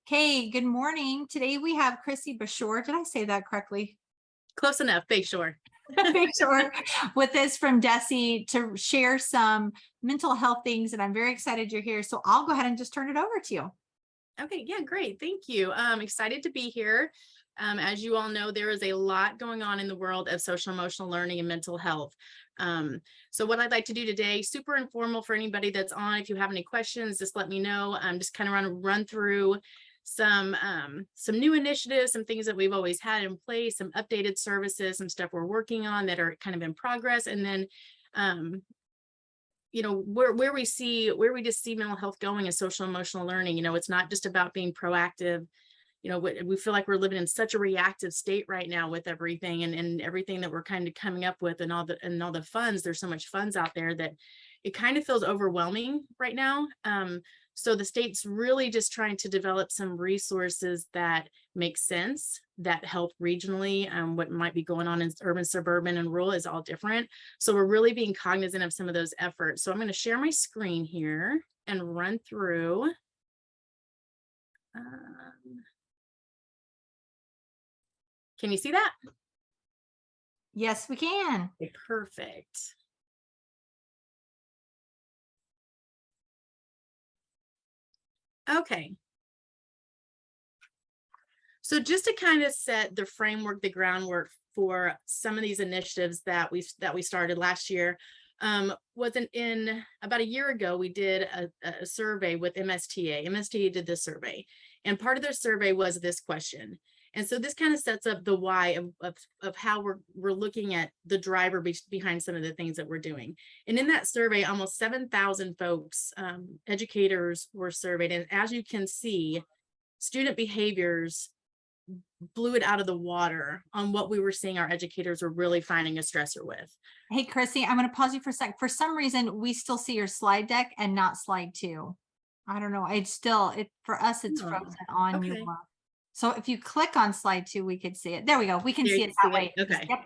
Okay, good morning. Today we have Chrissy Bashore. Did I say that correctly? Close enough, Bayshore. Bashore with us from DESE to share some mental health things, and I'm very excited you're here. So I'll go ahead and just turn it over to you. Okay, yeah, great. Thank you. I'm excited to be here. As you all know, there is a lot going on in the world of social emotional learning and mental health. So what I'd like to do today, super informal for anybody that's on. If you have any questions, just let me know. I'm just kind of run through some new initiatives, some things that we've always had in place, some updated services, some stuff we're working on that are kind of in progress, and then where we just see mental health going is social emotional learning. It's not just about being proactive. We feel like we're living in such a reactive state right now with everything and everything that we're kind of coming up with and all the funds. There's so much funds out there that it kind of feels overwhelming right now. So the state's really just trying to develop some resources that make sense, that help regionally. What might be going on in urban, suburban, and rural is all different. So we're really being cognizant of some of those efforts. So I'm going to share my screen here and run through. Can you see that? Yes, we can. Okay, perfect. Okay. So just to kind of set the framework, the groundwork for some of these initiatives that we started last year, wasn't in about a year ago, we did a survey with MSTA. MSTA did this survey, and part of their survey was this question. And so this kind of sets up the why of how we're looking at the driver behind some of the things that we're doing. And in that survey, almost 7,000 folks, educators, were surveyed. And as you can see, student behaviors blew it out of the water on what we were seeing our educators were really finding a stressor with. Hey, Chrissy, I'm going to pause you for a sec. For some reason, we still see your slide deck and not slide 2. I don't know. For us, it's frozen on okay. you. So if you click on slide 2, we could see it. There we go. We can There see you it can that see way. it. Okay. Yep.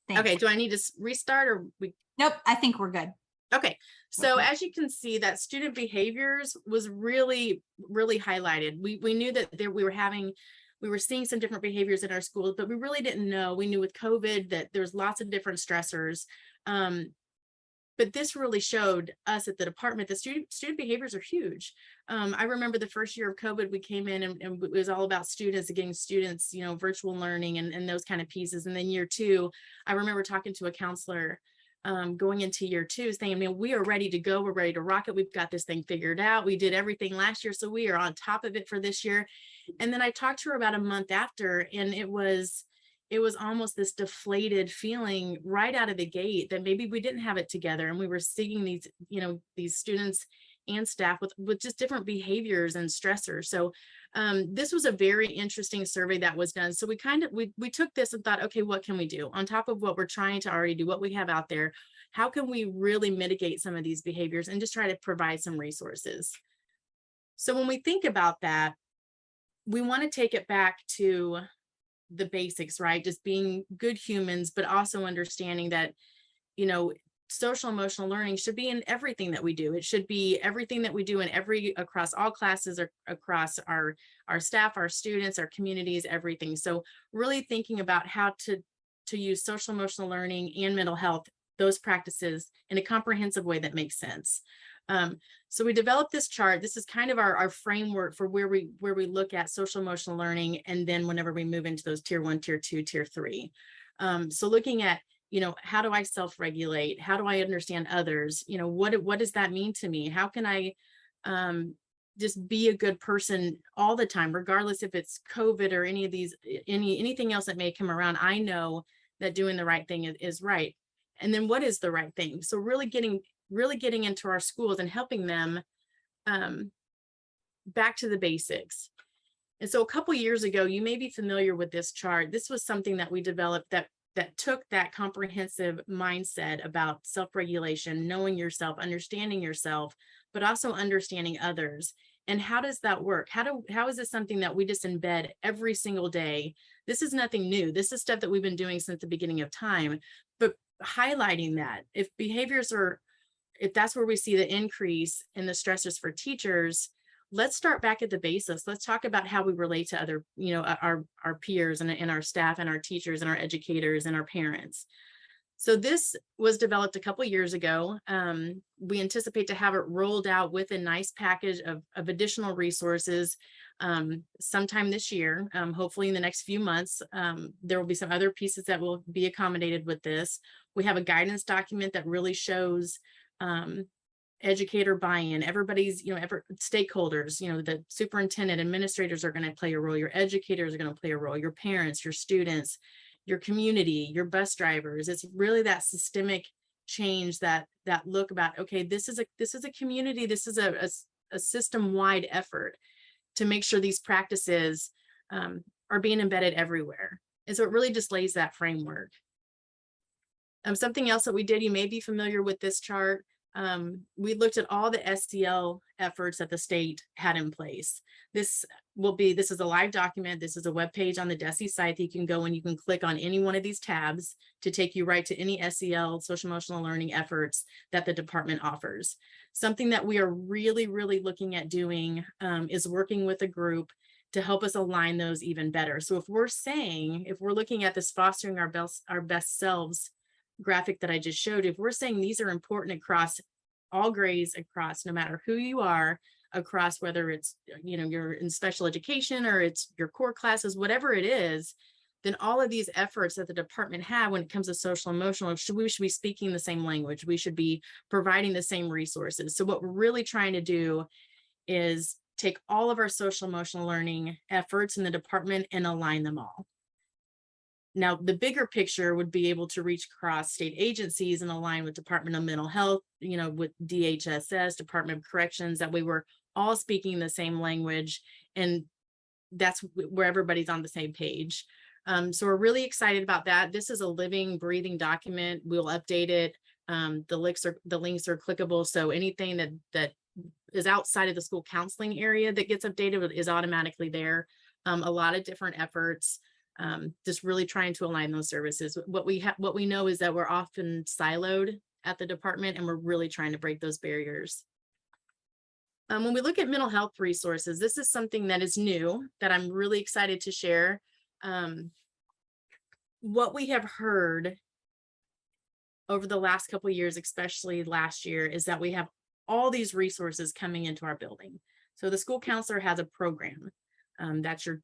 Thanks. Okay. Do I need to restart or we? Nope. I think we're good. Okay. So as you can see, that student behaviors was really, really highlighted. We knew that we were seeing some different behaviors in our schools, but we really didn't know. We knew with COVID that there's lots of different stressors. But this really showed us at the department that student behaviors are huge. I remember the first year of COVID, we came in and it was all about students and getting students, virtual learning and those kind of pieces. And then year 2, I remember talking to a counselor going into year 2 saying, I mean, we are ready to go. We're ready to rock it. We've got this thing figured out. We did everything last year, so we are on top of it for this year. And then I talked to her about a month after, and it was almost this deflated feeling right out of the gate that maybe we didn't have it together. And we were seeing these students and staff with just different behaviors and stressors. So this was a very interesting survey that was done. So we took this and thought, okay, what can we do on top of what we're trying to already do, what we have out there? How can we really mitigate some of these behaviors and just try to provide some resources? So when we think about that, we want to take it back to the basics, right? Just being good humans, but also understanding that, social emotional learning should be in everything that we do. It should be everything that we do across all classes, or across our staff, our students, our communities, everything. So really thinking about how to use social emotional learning and mental health, those practices, in a comprehensive way that makes sense. So we developed this chart. This is kind of our framework for where we look at social emotional learning, and then whenever we move into those tier 1, tier 2, tier 3. So looking at, how do I self-regulate? How do I understand others? What does that mean to me? How can I just be a good person all the time, regardless if it's COVID or any of these, anything else that may come around? I know that doing the right thing is right. And then what is the right thing? So really getting into our schools and helping them back to the basics. And so a couple years ago, you may be familiar with this chart. This was something that we developed that took that comprehensive mindset about self-regulation, knowing yourself, understanding yourself, but also understanding others. And how does that work? How is this something that we just embed every single day? This is nothing new. This is stuff that we've been doing since the beginning of time, but highlighting that if that's where we see the increase in the stressors for teachers, let's start back at the basics. Let's talk about how we relate to other, our peers and our staff and our teachers and our educators and our parents. So this was developed a couple years ago. We anticipate to have it rolled out with a nice package of additional resources sometime this year. Hopefully in the next few months, there will be some other pieces that will be accommodated with this. We have a guidance document that really shows educator buy-in. Everybody's, stakeholders, the superintendent, administrators are going to play a role. Your educators are going to play a role. Your parents, your students, your community, your bus drivers. It's really that systemic change, that look about, okay, this is a community, this is a system-wide effort to make sure these practices are being embedded everywhere. And so it really just lays that framework. Something else that we did, you may be familiar with this chart. We looked at all the SEL efforts that the state had in place. This is a live document. This is a web page on the DESE site that you can go and you can click on any one of these tabs to take you right to any SEL, social emotional learning efforts that the department offers. Something that we are really, really looking at doing is working with a group to help us align those even better. So if we're looking at this fostering our best selves graphic that I just showed, if we're saying these are important across all grades, across no matter who you are, across whether it's, you're in special education or it's your core classes, whatever it is, then all of these efforts that the department have when it comes to social emotional, we should be speaking the same language. We should be providing the same resources. So what we're really trying to do is take all of our social emotional learning efforts in the department and align them all. Now, the bigger picture would be able to reach across state agencies and align with Department of Mental Health, with DHSS, Department of Corrections, that we were all speaking the same language, and that's where everybody's on the same page. So we're really excited about that. This is a living, breathing document. We'll update it. The links are clickable, so anything that is outside of the school counseling area that gets updated is automatically there. A lot of different efforts. Just really trying to align those services. What we know is that we're often siloed at the department, and we're really trying to break those barriers. When we look at mental health resources, this is something that is new that I'm really excited to share. What we have heard over the last couple of years, especially last year, is that we have all these resources coming into our building. So the school counselor has a program. That's your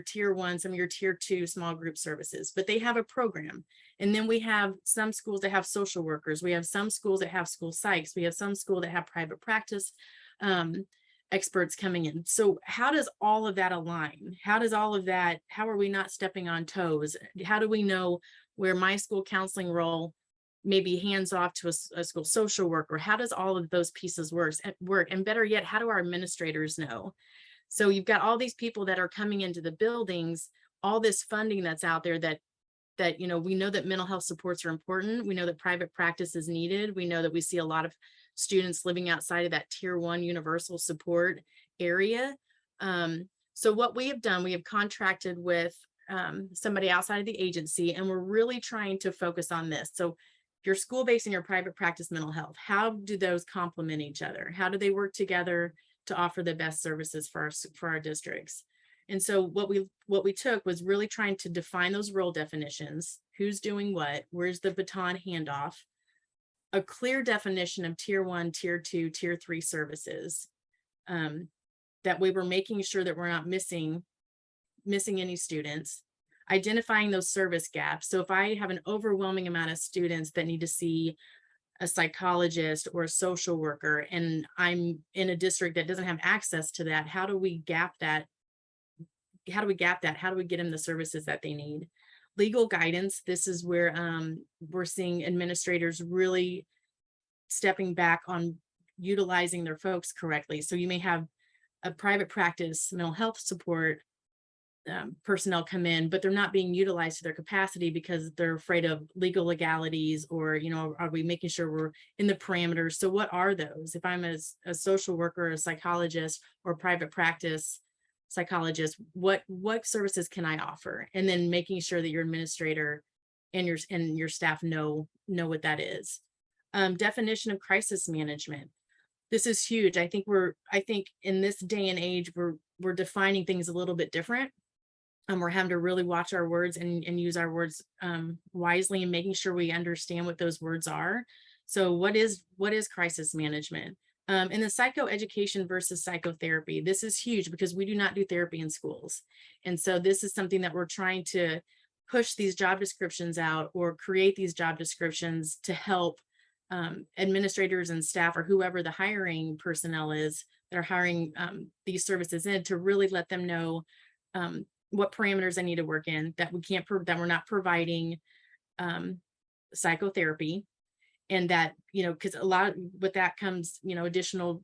tier 1, some of your tier 2 small group services, but they have a program. And then we have some schools that have social workers. We have some schools that have school psychs. We have some schools that have private practice experts coming in. So how does all of that align? How are we not stepping on toes? How do we know where my school counseling role may be hands off to a school social worker? How does all of those pieces work? And better yet, how do our administrators know? So you've got all these people that are coming into the buildings, all this funding that's out there that we know that mental health supports are important. We know that private practice is needed. We know that we see a lot of students living outside of that tier 1 universal support area. So what we have done, we have contracted with somebody outside of the agency, and we're really trying to focus on this. So your school-based and your private practice mental health, how do those complement each other? How do they work together to offer the best services for our districts? And so what we took was really trying to define those role definitions. Who's doing what? Where's the baton handoff? A clear definition of tier 1, tier 2, tier 3 services, that we were making sure that we're not missing any students, identifying those service gaps. So if I have an overwhelming amount of students that need to see a psychologist or a social worker, and I'm in a district that doesn't have access to that, how do we gap that? How do we get them the services that they need? Legal guidance. This is where we're seeing administrators really stepping back on utilizing their folks correctly. So you may have a private practice mental health support personnel come in, but they're not being utilized to their capacity because they're afraid of legal legalities, or, are we making sure we're in the parameters? So what are those? If I'm a social worker, a psychologist, or private practice psychologist, what services can I offer? And then making sure that your administrator and your staff know what that is. Definition of crisis management. This is huge. I think in this day and age, we're defining things a little bit different. We're having to really watch our words and use our words wisely, and making sure we understand what those words are. So what is crisis management? In the psychoeducation versus psychotherapy, this is huge because we do not do therapy in schools. And so this is something that we're trying to push these job descriptions out, or create these job descriptions to help administrators and staff, or whoever the hiring personnel is that are hiring these services in, to really let them know what parameters I need to work in, that we can't, that we're not providing psychotherapy. And that, because a lot with that comes, additional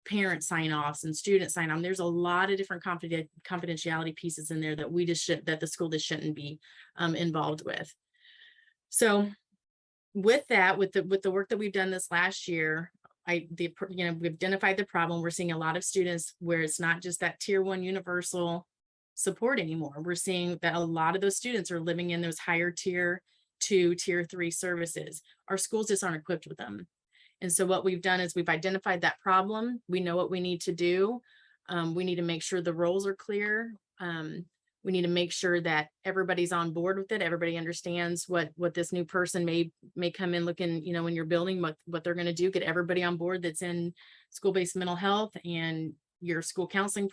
parent sign-offs and student sign-on. There's a lot of different confidentiality pieces in there that we just that the school just shouldn't be involved with. So with that, with the work that we've done this last year, we've identified the problem. We're seeing a lot of students where it's not just that tier 1 universal support anymore. We're seeing that a lot of those students are living in those higher tier 2, tier 3 services. Our schools just aren't equipped with them. And so what we've done is we've identified that problem. We know what we need to do. We need to make sure the roles are clear. We need to make sure that everybody's on board with it. Everybody understands what this new person may come in looking, in your building, what they're going to do. Get everybody on board that's in school-based mental health, and your school counseling,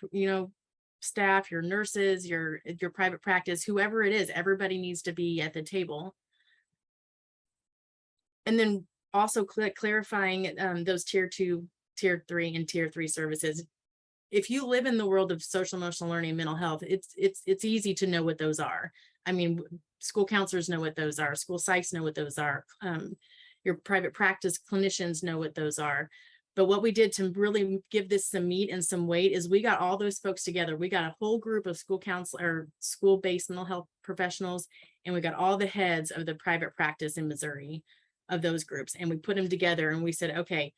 staff, your nurses, your private practice, whoever it is, everybody needs to be at the table. And then also clarifying those tier 2, tier 3, and tier 3 services. If you live in the world of social emotional learning and mental health, it's easy to know what those are. I mean, school counselors know what those are. School psychs know what those are. Your private practice clinicians know what those are. But what we did to really give this some meat and some weight is we got all those folks together. We got a whole group of school counselor, school-based mental health professionals, and we got all the heads of the private practice in Missouri of those groups. And we put them together and we said, okay,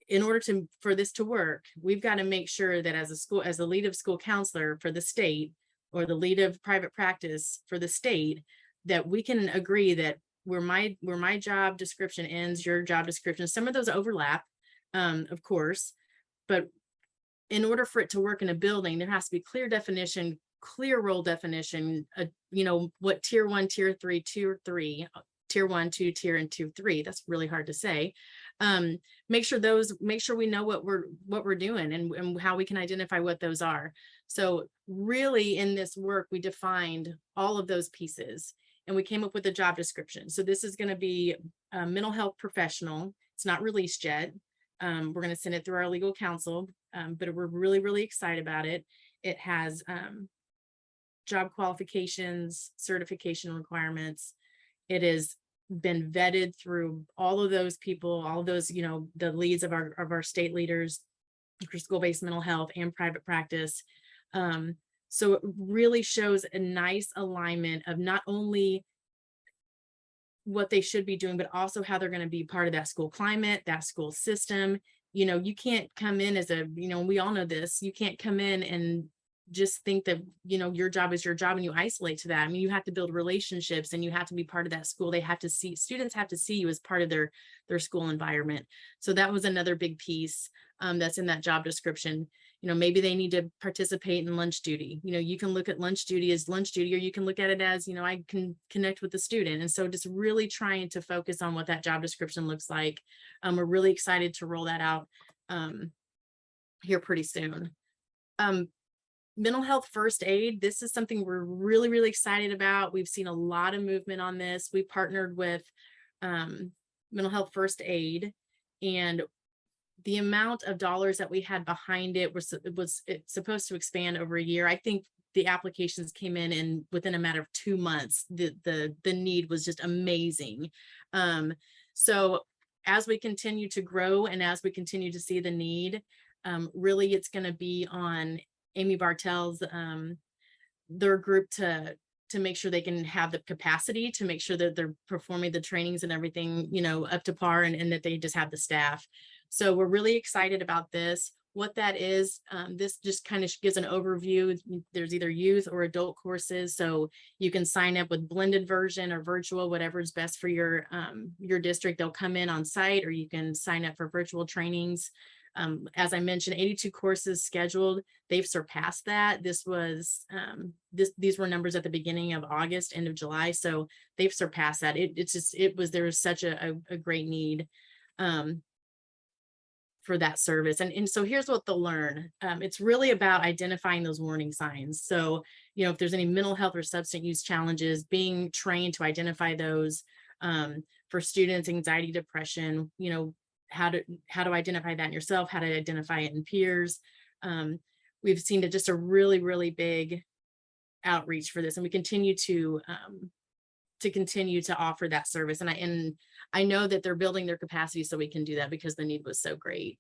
in order for this to work, we've got to make sure that as the lead of school counselor for the state, or the lead of private practice for the state, that we can agree that where my job description ends, your job description, some of those overlap, of course, but in order for it to work in a building, there has to be clear definition, clear role definition, what tier 1, tier 3, tier 3, tier 1, 2, tier, and 2, 3. That's really hard to say. Make sure we know what we're doing, and how we can identify what those are. So really in this work, we defined all of those pieces, and we came up with a job description. So this is going to be a mental health professional. It's not released yet. We're going to send it through our legal counsel, but we're really, really excited about it. It has job qualifications, certification requirements. It has been vetted through all of those people, all of those, the leads of our state leaders for school-based mental health and private practice. So it really shows a nice alignment of not only what they should be doing, but also how they're going to be part of that school climate, that school system. You can't come in as we all know this, you can't come in and just think that, your job is your job and you isolate to that. I mean, you have to build relationships, and you have to be part of that school. Students have to see you as part of their school environment. So that was another big piece that's in that job description. Maybe they need to participate in lunch duty. You can look at lunch duty as lunch duty, or you can look at it as, I can connect with the student. And so just really trying to focus on what that job description looks like. We're really excited to roll that out here pretty soon. Mental health first aid. This is something we're really, really excited about. We've seen a lot of movement on this. We partnered with mental health first aid, and the amount of dollars that we had behind it was it's supposed to expand over a year. I think the applications came in within a matter of 2 months. The need was just amazing. So as we continue to grow and as we continue to see the need, really it's going to be on Amy Bartel's their group to make sure they can have the capacity to make sure that they're performing the trainings and everything, up to par, and that they just have the staff. So we're really excited about this. What that is, this just kind of gives an overview. There's either youth or adult courses, so you can sign up with blended version or virtual, whatever is best for your district. They'll come in on site, or you can sign up for virtual trainings. As I mentioned, 82 courses scheduled. They've surpassed that. This was these were numbers at the beginning of August, end of July. So they've surpassed that. There was such a great need for that service. And so here's what they'll learn. It's really about identifying those warning signs. So, if there's any mental health or substance use challenges, being trained to identify those. For students, anxiety, depression, how to identify that in yourself, how to identify it in peers. We've seen just a really, really big outreach for this, and we continue to offer that service. And I know that they're building their capacity so we can do that because the need was so great.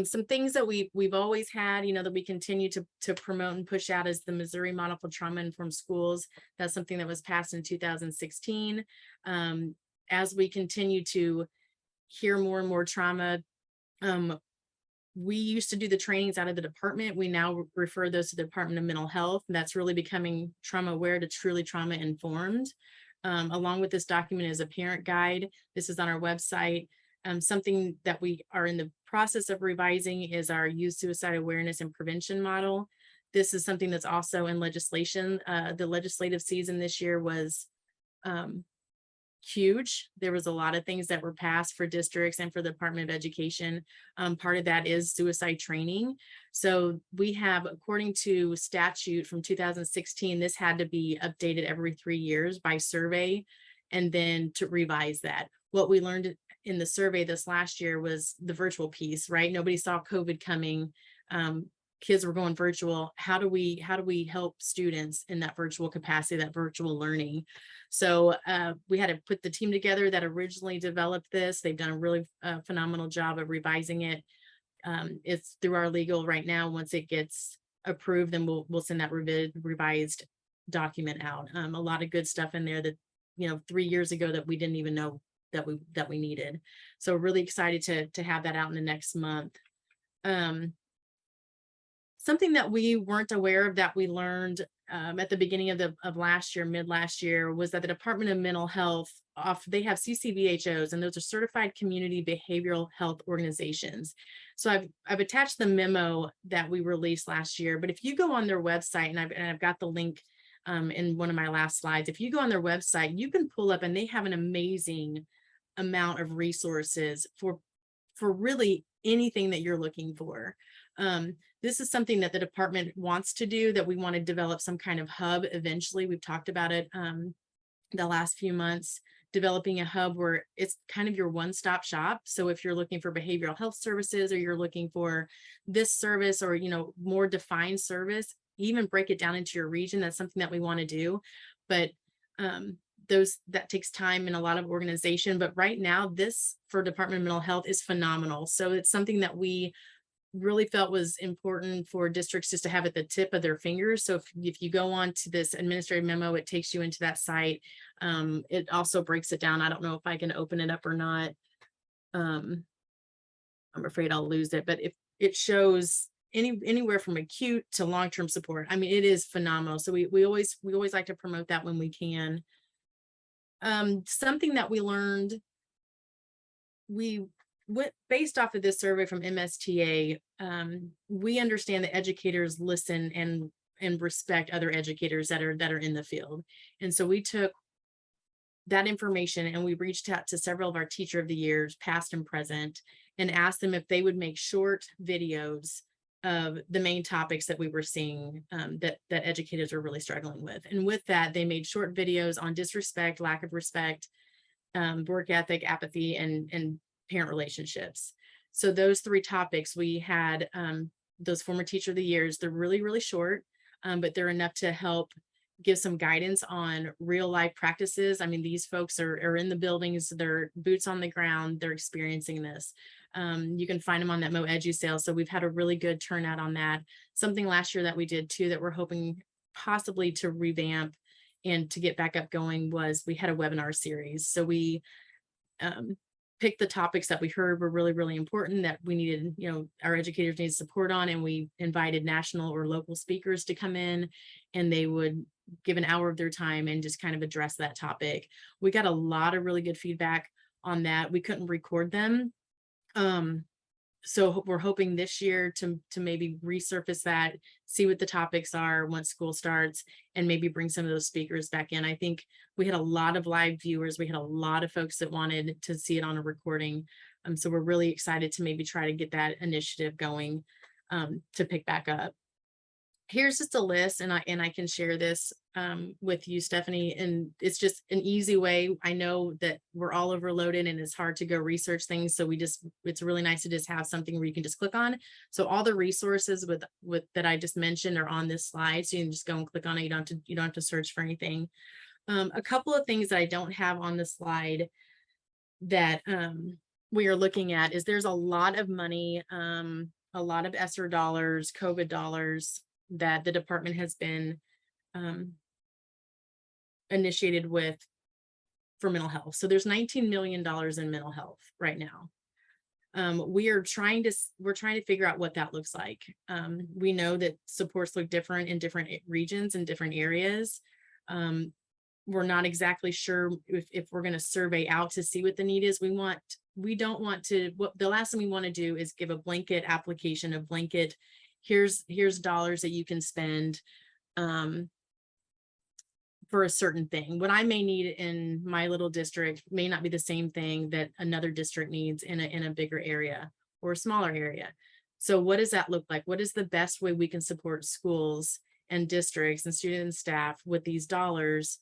Some things that we've always had, that we continue to promote and push out is the Missouri Model for Trauma Informed Schools. That's something that was passed in 2016. As we continue to hear more and more trauma, we used to do the trainings out of the department. We now refer those to the Department of Mental Health. And that's really becoming trauma aware to truly trauma informed. Along with this document is a parent guide. This is on our website. Something that we are in the process of revising is our youth suicide awareness and prevention model. This is something that's also in legislation. The legislative season this year was huge. There was a lot of things that were passed for districts and for the Department of Education. Part of that is suicide training. So we have, according to statute from 2016, this had to be updated every 3 years by survey, and then to revise that. What we learned in the survey this last year was the virtual piece, right? Nobody saw COVID coming. Kids were going virtual. How do we help students in that virtual capacity, that virtual learning? So we had to put the team together that originally developed this. They've done a really phenomenal job of revising it. It's through our legal right now. Once it gets approved, then we'll send that revised document out. A lot of good stuff in there that 3 years ago that we didn't even know that we needed. So really excited to have that out in the next month. Something that we weren't aware of that we learned at the beginning of last year, mid last year, was that the Department of Mental Health, they have CCBHOs, and those are Certified Community Behavioral Health Organizations. So I've attached the memo that we released last year, but if you go on their website, and I've got the link in one of my last slides, if you go on their website, you can pull up, and they have an amazing amount of resources for really anything that you're looking for. This is something that the department wants to do, that we want to develop some kind of hub eventually. We've talked about it the last few months, developing a hub where it's kind of your one-stop shop. So if you're looking for behavioral health services, or you're looking for this service, or more defined service, even break it down into your region. That's something that we want to do. But that takes time and a lot of organization. But right now, this for Department of Mental Health is phenomenal. So it's something that we really felt was important for districts just to have at the tip of their fingers. So if you go on to this administrative memo, it takes you into that site. It also breaks it down. I don't know if I can open it up or not. I'm afraid I'll lose it, but if it shows anywhere from acute to long-term support. I mean, it is phenomenal. So we always like to promote that when we can. Something that we learned, based off of this survey from MSTA, we understand that educators listen and respect other educators that are in the field. And so we took that information and we reached out to several of our teacher of the years, past and present, and asked them if they would make short videos of the main topics that we were seeing that educators were really struggling with. And with that, they made short videos on disrespect, lack of respect, work ethic, apathy, and parent relationships. So those 3 topics, we had those former teacher of the years. They're really, really short, but they're enough to help give some guidance on real life practices. I mean, these folks are in the buildings, they're boots on the ground, they're experiencing this. You can find them on that MoEdu sale. So we've had a really good turnout on that. Something last year that we did too, that we're hoping possibly to revamp and to get back up going, was we had a webinar series. So we picked the topics that we heard were really, really important, that we needed, our educators needed support on, and we invited national or local speakers to come in, and they would give an hour of their time and just kind of address that topic. We got a lot of really good feedback on that. We couldn't record them so we're hoping this year to maybe resurface that, see what the topics are once school starts, and maybe bring some of those speakers back in. I think we had a lot of live viewers. We had a lot of folks that wanted to see it on a recording. So we're really excited to maybe try to get that initiative going, to pick back up. Here's just a list, and I can share this with you, Stephanie, and it's just an easy way. I know that we're all overloaded and it's hard to go research things, so it's really nice to just have something where you can just click on. So all the resources with that I just mentioned are on this slide, so you can just go and click on it. You don't have to search for anything. A couple of things that I don't have on the slide that we are looking at is there's a lot of money, a lot of ESSER dollars, COVID dollars that the department has been initiated with for mental health. So there's $19 million in mental health right now. We're trying to figure out what that looks like. We know that supports look different in different regions and different areas. We're not exactly sure if we're going to survey out to see what the need is. We don't want to, the last thing we want to do is give a blanket application, a blanket, here's dollars that you can spend for a certain thing. What I may need in my little district may not be the same thing that another district needs in a bigger area or a smaller area. So what does that look like? What is the best way we can support schools and districts and students and staff with these dollars?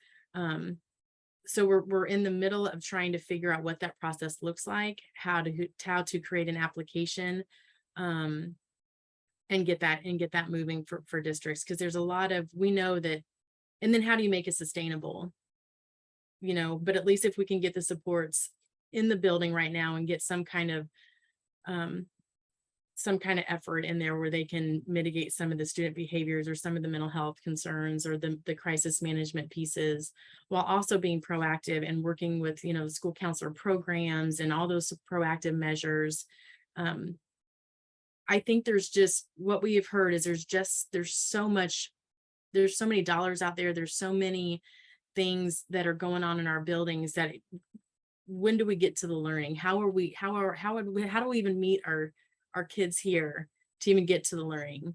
So we're in the middle of trying to figure out what that process looks like, how to create an application, and get that moving for districts, because there's a lot of, we know that, and then how do you make it sustainable? But at least if we can get the supports in the building right now and get some kind of effort in there where they can mitigate some of the student behaviors or some of the mental health concerns or the crisis management pieces, while also being proactive and working with, school counselor programs and all those proactive measures. I think there's just, what we have heard is there's so many dollars out there. There's so many things that are going on in our buildings that when do we get to the learning? How do we even meet our kids here to even get to the learning?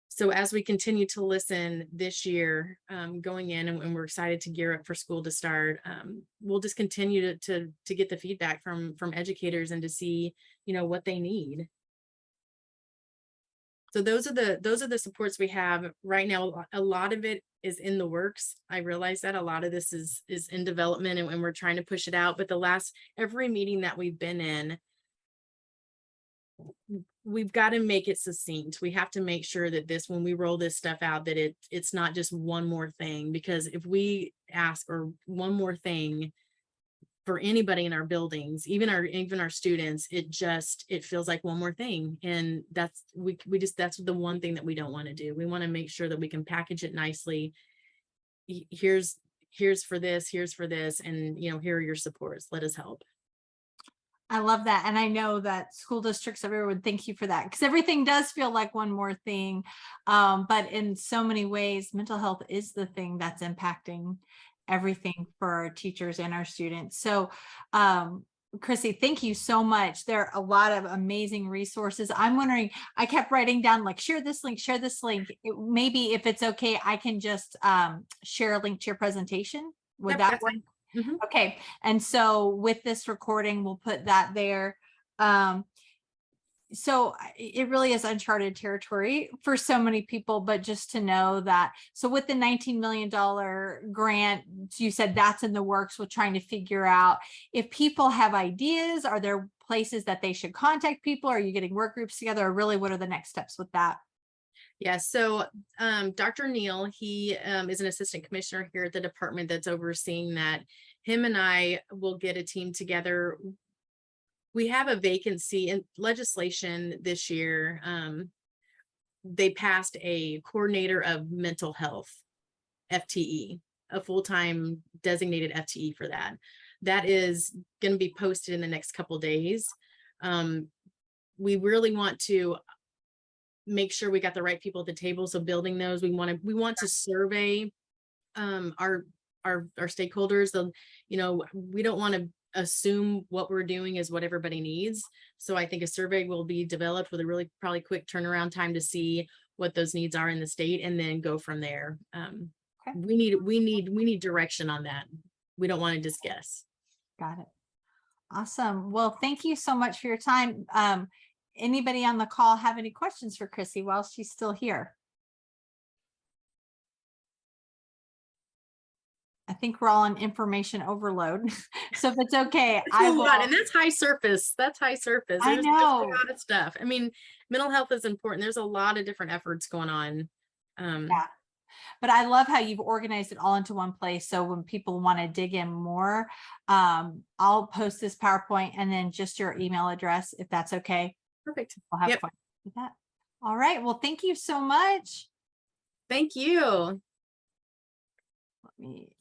So as we continue to listen this year, going in, and we're excited to gear up for school to start, we'll just continue to get the feedback from educators and to see, what they need. So those are the supports we have right now. A lot of it is in the works. I realize that a lot of this is in development, and we're trying to push it out. But every meeting that we've been in, we've got to make it succinct. We have to make sure that when we roll this stuff out, that it's not just one more thing, because if we ask for one more thing for anybody in our buildings, even our students, it feels like one more thing. And that's the one thing that we don't want to do. We want to make sure that we can package it nicely. Here's for this, and here are your supports. Let us help. I love that. And I know that school districts everywhere would thank you for that, because everything does feel like one more thing. But in so many ways, mental health is the thing that's impacting everything for our teachers and our students. So, Chrissy, thank you so much. There are a lot of amazing resources. I'm wondering, I kept writing down, like, share this link. Maybe if it's okay, I can just share a link to your presentation. Would that work? Mm-hmm. Okay. And so with this recording, we'll put that there. So it really is uncharted territory for so many people, but just to know that, so with the $19 million grant, you said that's in the works with trying to figure out if people have ideas, are there places that they should contact people? Are you getting work groups together, or really what are the next steps with that? Yeah, so Dr. Neal, he is an assistant commissioner here at the department that's overseeing that. Him and I will get a team together. We have a vacancy in legislation this year. They passed a coordinator of mental health, FTE, a full-time designated FTE for that. That is going to be posted in the next couple of days. We really want to make sure we got the right people at the table. So building those, we want to survey our stakeholders. So, we don't want assume what we're doing is what everybody needs. So I think a survey will be developed with a really probably quick turnaround time to see what those needs are in the state, and then go from there. Okay, We need direction on that. We don't want to just guess. got it. Awesome. Well, thank you so much for your time. Anybody on the call have any questions for Chrissy while she's still here? I think we're all on information overload. So if it's okay, It's I a lot, will. and that's high surface. That's high surface. I There's a know. lot of stuff. I mean, mental health is important. There's a lot of different efforts going on. Yeah. But I love how you've organized it all into one place. So when people want to dig in more, I'll post this PowerPoint and then just your email address, if that's okay. Perfect. I'll have Yep. fun with that. All right. Well, thank you so much. Thank you. Let me